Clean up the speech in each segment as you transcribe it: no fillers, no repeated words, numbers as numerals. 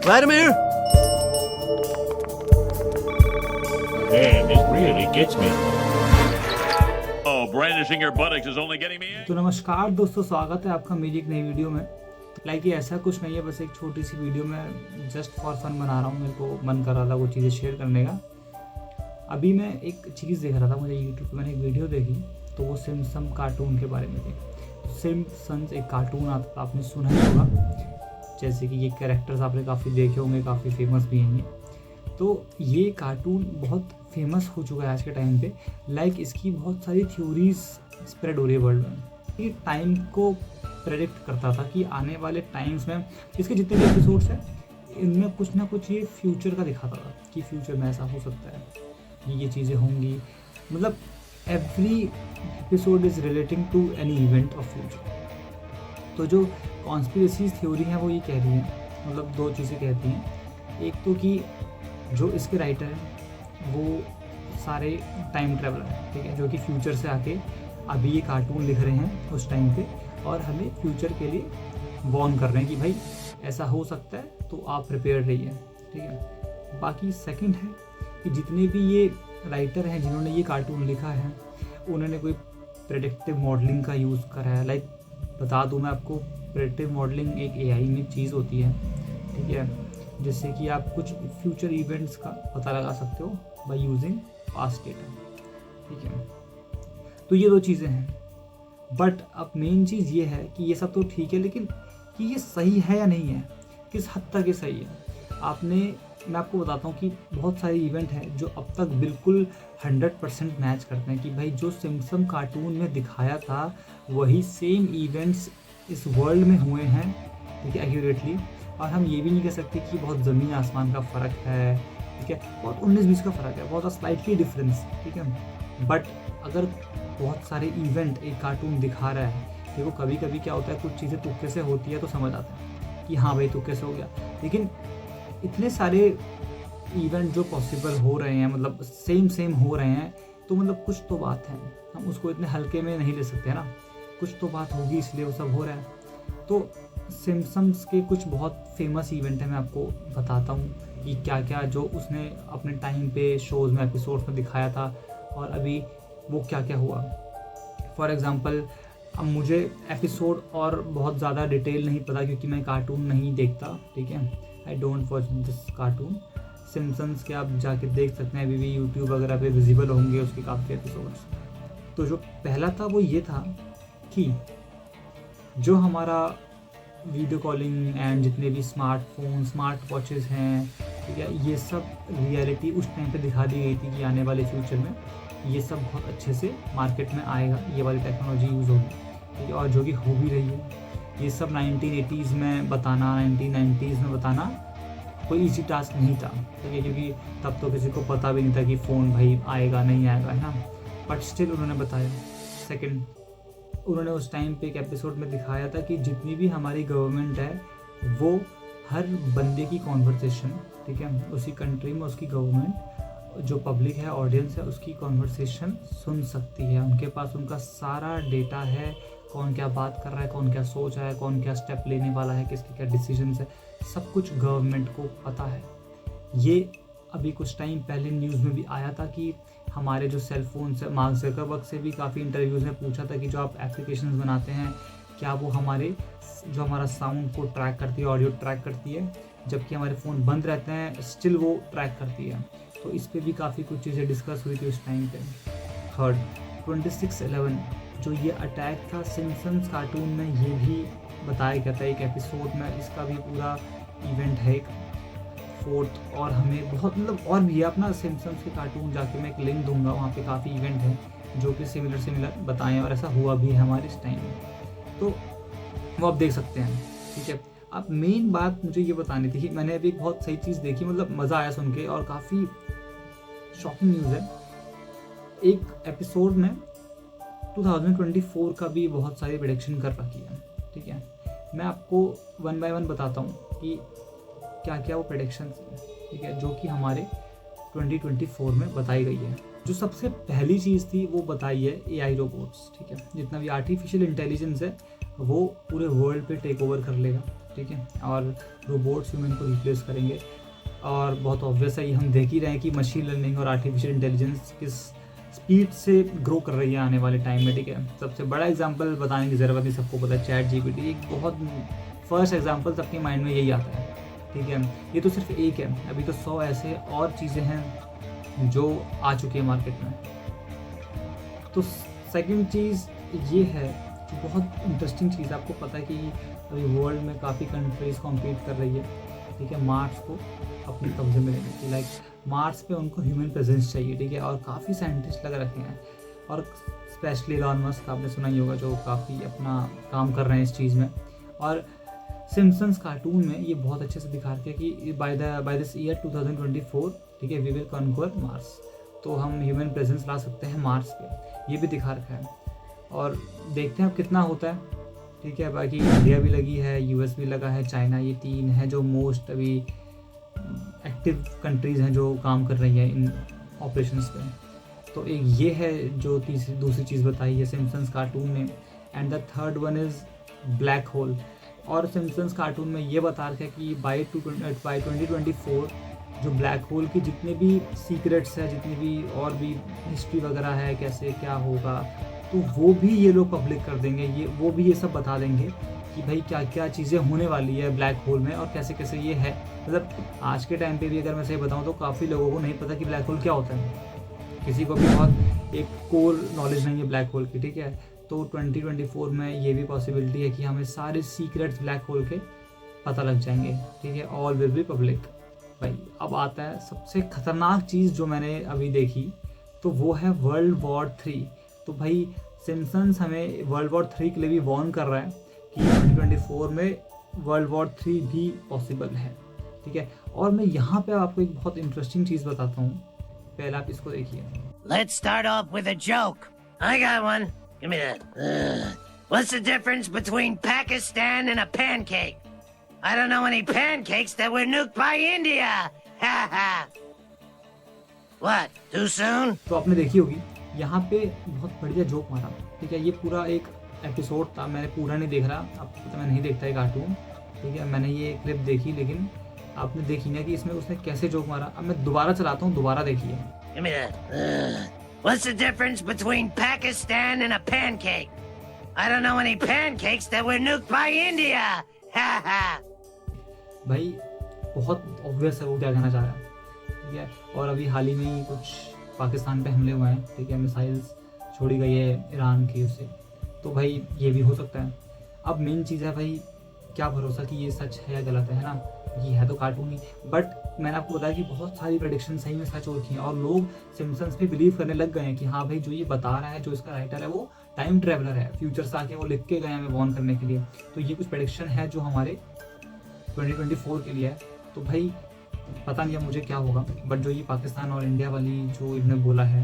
Vladimir? Man, this really gets me. Oh, brandishing your buttocks is only getting me. तो नमस्कार दोस्तों, स्वागत है आपका मेरी एक नई वीडियो में। लाइक ये ऐसा कुछ नहीं है, बस एक छोटी सी वीडियो में जस्ट फॉर फन बना रहा हूँ। मेरे को मन कर रहा था वो चीज़ें शेयर करने का। अभी मैं एक चीज़ देख रहा था, मुझे यूट्यूब पे मैंने एक वीडियो देखी, तो वो सिम्पसन कार्टून के बारे में थी। सिम्पसन्स एक कार्टून आता, आपने सुना ही होगा। जैसे कि ये कैरेक्टर्स आपने काफ़ी देखे होंगे, काफ़ी फेमस भी हैं। तो ये कार्टून बहुत फेमस हो चुका है आज के टाइम पे। लाइक इसकी बहुत सारी थ्योरीज स्प्रेड हो रही है वर्ल्ड में। ये टाइम को प्रेडिक्ट करता था कि आने वाले टाइम्स में इसके जितने भी एपिसोड्स हैं इनमें कुछ ना कुछ ये फ्यूचर का दिखाता था कि फ्यूचर में ऐसा हो सकता है, ये चीज़ें होंगी। मतलब every episode is relating to any event of future. तो जो कॉन्स्पिरेसी थ्योरी है वो ये कह रही है, मतलब दो चीज़ें कहती हैं। एक तो कि जो इसके राइटर हैं वो सारे टाइम ट्रैवलर हैं, ठीक है, जो कि फ्यूचर से आके अभी ये कार्टून लिख रहे हैं उस टाइम पे, और हमें फ्यूचर के लिए वॉर्न कर रहे हैं कि भाई ऐसा हो सकता है, तो आप प्रिपेयर रहिए, ठीक है। बाकी सेकंड है कि जितने भी ये राइटर हैं जिन्होंने ये कार्टून लिखा है, उन्होंने कोई प्रेडिक्टिव मॉडलिंग का यूज़ करा है। लाइक बता दूं मैं आपको, प्रेडिक्टिव मॉडलिंग एक एआई में चीज़ होती है, ठीक है, जिससे कि आप कुछ फ्यूचर इवेंट्स का पता लगा सकते हो बाय यूजिंग पास्ट डेटा, ठीक है। तो ये दो चीज़ें हैं। बट अब मेन चीज़ ये है कि ये सब तो ठीक है, लेकिन कि ये सही है या नहीं है, किस हद तक ये सही है। मैं आपको बताता हूँ कि बहुत सारे इवेंट हैं जो अब तक बिल्कुल 100% मैच करते हैं कि भाई जो सिम्पसन कार्टून में दिखाया था वही सेम इवेंट्स इस वर्ल्ड में हुए हैं, ठीक है, एक्यूरेटली। और हम ये भी नहीं कह सकते कि बहुत ज़मीन आसमान का फ़र्क है, ठीक है, बहुत 19-20 का फ़र्क है, बहुत स्लाइटली डिफरेंस, ठीक है। बट अगर बहुत सारे इवेंट एक कार्टून दिखा रहा है, देखो कभी कभी क्या होता है, कुछ चीज़ें तुक्के से होती है तो समझ आता है कि हाँ भाई तुक्के से हो गया, लेकिन इतने सारे इवेंट जो पॉसिबल हो रहे हैं, मतलब सेम हो रहे हैं, तो मतलब कुछ तो बात है, हम उसको इतने हल्के में नहीं ले सकते ना, कुछ तो बात होगी, इसलिए वो सब हो रहा है। तो सिम्पसन्स के कुछ बहुत फेमस इवेंट है, मैं आपको बताता हूँ कि क्या क्या जो उसने अपने टाइम पे शोज़ में एपिसोड्स में दिखाया था और अभी वो क्या क्या हुआ। फॉर एग्ज़ाम्पल, अब मुझे एपिसोड और बहुत ज़्यादा डिटेल नहीं पता क्योंकि मैं कार्टून नहीं देखता, ठीक है, I don't watch this cartoon. Simpsons के आप जाके देख सकते हैं, अभी भी यूट्यूब वगैरह पे विजिबल होंगे उसके काफ़ी एपिसोड्स। तो जो पहला था वो ये था कि जो हमारा वीडियो कॉलिंग एंड जितने भी स्मार्टफोन, स्मार्ट वॉचेस हैं, ठीक है, ये सब रियलिटी उस टाइम पे दिखा दी गई थी कि आने वाले फ्यूचर में ये सब बहुत अच्छे से मार्केट में आएगा, ये वाली टेक्नोलॉजी यूज़ होगी, ठीक है, और जो कि हो भी रही है। ये सब 1980s में बताना, 1990s में बताना कोई इजी टास्क नहीं था, ठीक है, क्योंकि तब तो किसी को पता भी नहीं था कि फ़ोन भाई आएगा नहीं आएगा, है ना। बट स्टिल उन्होंने बताया। सेकंड, उन्होंने उस टाइम पे एक एपिसोड में दिखाया था कि जितनी भी हमारी गवर्नमेंट है वो हर बंदे की कॉन्वर्सेशन, ठीक है, उसी कंट्री में उसकी गवर्नमेंट, जो पब्लिक है, ऑडियंस है, उसकी कॉन्वर्सेशन सुन सकती है। उनके पास उनका सारा डेटा है, कौन क्या बात कर रहा है, कौन क्या सोच रहा है, कौन क्या स्टेप लेने वाला है, किसके क्या डिसीजंस है, सब कुछ गवर्नमेंट को पता है। ये अभी कुछ टाइम पहले न्यूज़ में भी आया था कि हमारे जो सेल फोन से, मार्क ज़करबर्ग से भी काफ़ी इंटरव्यूज़ में पूछा था कि जो आप एप्लीकेशंस बनाते हैं क्या वो हमारा साउंड को ट्रैक करती है, ऑडियो ट्रैक करती है, जबकि हमारे फ़ोन बंद रहते हैं स्टिल वो ट्रैक करती है। तो इस पर भी काफ़ी कुछ चीज़ें डिस्कस हुई थी उस टाइम पे। थर्ड, 26/11 जो ये अटैक था सिम्पसन्स कार्टून में, ये भी बताया गया था एक एपिसोड में, इसका भी पूरा इवेंट है एक। फोर्थ, और हमें बहुत मतलब और भी अपना सिम्पसन्स के कार्टून जाके मैं एक लिंक दूंगा, वहाँ पे काफ़ी इवेंट हैं जो कि सिमिलर बताएं और ऐसा हुआ भी है हमारे इस टाइम में, तो वो आप देख सकते हैं, ठीक है। अब मेन बात मुझे ये बतानी थी कि मैंने अभी एक बहुत सही चीज़ देखी, मतलब मज़ा आया सुन के, और काफ़ी शॉकिंग न्यूज़ है। एक एपिसोड में 2024 का भी बहुत सारी प्रेडिक्शन कर रखी है, ठीक है। मैं आपको 1 by 1 बताता हूँ कि क्या क्या वो प्रेडिक्शंस हैं, ठीक है, जो कि हमारे 2024 में बताई गई है। जो सबसे पहली चीज़ थी वो बताई है एआई रोबोट्स, ठीक है, जितना भी आर्टिफिशियल इंटेलिजेंस है वो पूरे वर्ल्ड पे टेक ओवर कर लेगा, ठीक है, और रोबोट्स ह्यूमन को रिप्लेस करेंगे। और बहुत ऑब्वियस है, ये हम देख ही रहे हैं कि मशीन लर्निंग और आर्टिफिशियल इंटेलिजेंस किस स्पीड से ग्रो कर रही है आने वाले टाइम में, ठीक है। सबसे बड़ा एग्जांपल बताने की ज़रूरत नहीं, सबको पता है चैट जीपीटी एक बहुत फर्स्ट एग्जांपल सबके माइंड में यही आता है, ठीक है। ये तो सिर्फ एक है, अभी तो 100 ऐसे और चीज़ें हैं जो आ चुकी है मार्केट में। तो सेकंड चीज़ ये है जो बहुत इंटरेस्टिंग चीज़, आपको पता है कि अभी वर्ल्ड में काफ़ी कंट्रीज़ कॉम्पीट कर रही है, ठीक है, मार्स को अपने कब्जे में लेने की। लाइक मार्स पे उनको ह्यूमन प्रेजेंस चाहिए, ठीक है, और काफ़ी साइंटिस्ट लग रखे हैं, और स्पेशली इलॉन मस्क, आपने सुना ही होगा, जो काफ़ी अपना काम कर रहे हैं इस चीज़ में। और सिम्पसन्स कार्टून में ये बहुत अच्छे से दिखा रखे हैं कि बाय दिस ईयर 2024, ठीक है, वी विल कॉन्क्वर मार्स। तो हम ह्यूमन प्रेजेंस ला सकते हैं मार्स पे, ये भी दिखा रखा है। और देखते हैं अब कितना होता है, ठीक है। बाकी इंडिया भी लगी है, यूएस भी लगा है, चाइना, ये 3 है जो मोस्ट अभी एक्टिव कंट्रीज़ हैं जो काम कर रही है इन ऑपरेशंस पे। तो एक ये है जो दूसरी चीज़ बताई है सिम्पसन्स कार्टून में। And the third one is black hole. और सिम्पसन्स कार्टून में ये बता रखा है कि बाय 2024 जो ब्लैक होल की जितने भी सीक्रेट्स है, जितनी भी और भी हिस्ट्री वगैरह है, कैसे क्या होगा, तो वो भी ये लोग पब्लिक कर देंगे, वो भी ये सब बता देंगे कि भाई क्या क्या चीज़ें होने वाली है ब्लैक होल में और कैसे कैसे ये है। मतलब आज के टाइम पे भी अगर मैं सही बताऊँ तो काफ़ी लोगों को नहीं पता कि ब्लैक होल क्या होता है, किसी को भी बहुत एक कोर नॉलेज नहीं है ब्लैक होल की, ठीक है। तो 2024 में ये भी पॉसिबिलिटी है कि हमें सारे सीक्रेट्स ब्लैक होल के पता लग जाएंगे, ठीक है, ऑल विल बी पब्लिक। भाई अब आता है सबसे ख़तरनाक चीज़ जो मैंने अभी देखी, तो वो है वर्ल्ड वॉर 3। तो भाई सिम्पसन्स हमें वर्ल्ड वॉर 3 के लिए भी वार्न कर रहा है कि 2024 में वर्ल्ड वॉर 3 भी पॉसिबल है, ठीक है। और मैं यहाँ पे आपको एक बहुत इंटरेस्टिंग चीज़ बताता हूँ, पहले आप इसको देखिए। Let's start off with a joke. I got one. Give me that. What's the difference between Pakistan and a pancake? I don't know any pancakes that were nuked by India. Ha ha. What? Too soon? तो आपने देखी होगी यहाँ पे बहुत बढ़िया joke मारा, ठीक है। ये पूरा एक एपिसोड था, मैंने पूरा नहीं देख रहा, अब तो मैं नहीं देखता ये कार्टून, ठीक है। मैंने ये क्लिप देखी, लेकिन आपने देखी ना कि इसमें उसने कैसे जोक मारा। अब मैं दोबारा चलाता हूँ, दोबारा देखिए। Give me that. What's the difference between Pakistan and a pancake? I don't know any pancakes that were nuked by India. Ha ha. भाई बहुत ऑब्वियस है वो क्या कहना चाह रहा है, ठीक है। और अभी हाल ही में ही कुछ पाकिस्तान पे हमले हुए हैं, ठीक है, मिसाइल्स छोड़ी गई है ईरान की उससे, तो भाई ये भी हो सकता है। अब मेन चीज़ है भाई, क्या भरोसा कि ये सच है या गलत है ना, ये है तो कार्टून ही। बट मैंने आपको बताया कि बहुत सारी प्रेडिक्शन सही में सच हो रखी हैं और लोग सिम्पसन्स पे बिलीव करने लग गए हैं कि हाँ भाई जो ये बता रहा है, जो इसका राइटर है वो टाइम ट्रेवलर है, फ्यूचर से आके वो लिख के गए हमें वॉर्न करने के लिए। तो ये कुछ प्रेडिक्शन है जो हमारे 2024 के लिए है। तो भाई पता नहीं है मुझे क्या होगा, बट जो ये पाकिस्तान और इंडिया वाली जो इन्होंने बोला है,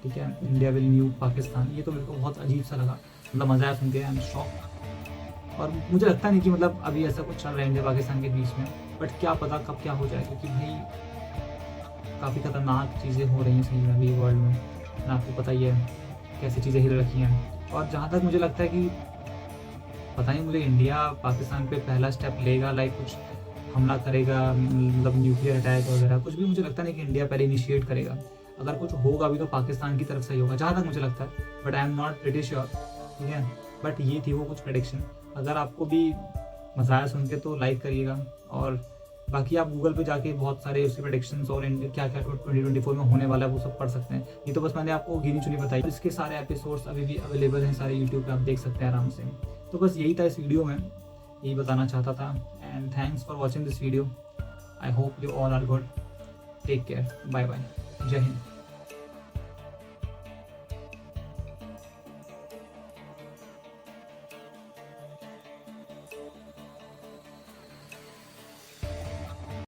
ठीक है, इंडिया विल न्यू पाकिस्तान, ये तो मेरे को बहुत अजीब सा लगा, मतलब मज़ा आया सुन के, आई एम शॉक। और मुझे लगता नहीं कि मतलब अभी ऐसा कुछ चल रहा है इंडिया पाकिस्तान के बीच में, बट क्या पता कब क्या हो जाए, क्योंकि भाई काफ़ी ख़तरनाक चीज़ें हो रही हैं सही में अभी वर्ल्ड में, आपको पता ही है कैसी चीज़ें हिल रखी हैं। और जहाँ तक मुझे लगता है कि पता नहीं मुझे इंडिया पाकिस्तान पे पहला स्टेप लेगा, लाइक कुछ हमला करेगा, मतलब न्यूक्लियर अटैक वगैरह, कुछ भी मुझे लगता नहीं कि इंडिया पहले इनिशिएट करेगा। अगर कुछ होगा भी तो पाकिस्तान की तरफ से ही होगा, जहाँ तक मुझे लगता है, but I am not pretty sure, ठीक है। बट ये थी वो कुछ प्रेडिक्शन। अगर आपको भी मज़ा आया सुन के तो लाइक करिएगा, और बाकी आप गूगल पे जाके बहुत सारे उसके प्रेडिक्शंस और क्या क्या 2024 में होने वाला है वो सब पढ़ सकते हैं। ये तो बस मैंने आपको गिनी चुनी बताई, इसके सारे एपिसोड्स अभी भी अवेलेबल हैं सारे यूट्यूब पे, आप देख सकते हैं आराम से। तो बस यही था इस वीडियो में, यही बताना चाहता था। And thanks for watching this video. I hope you all are good. Take care, bye bye, जय हिंद।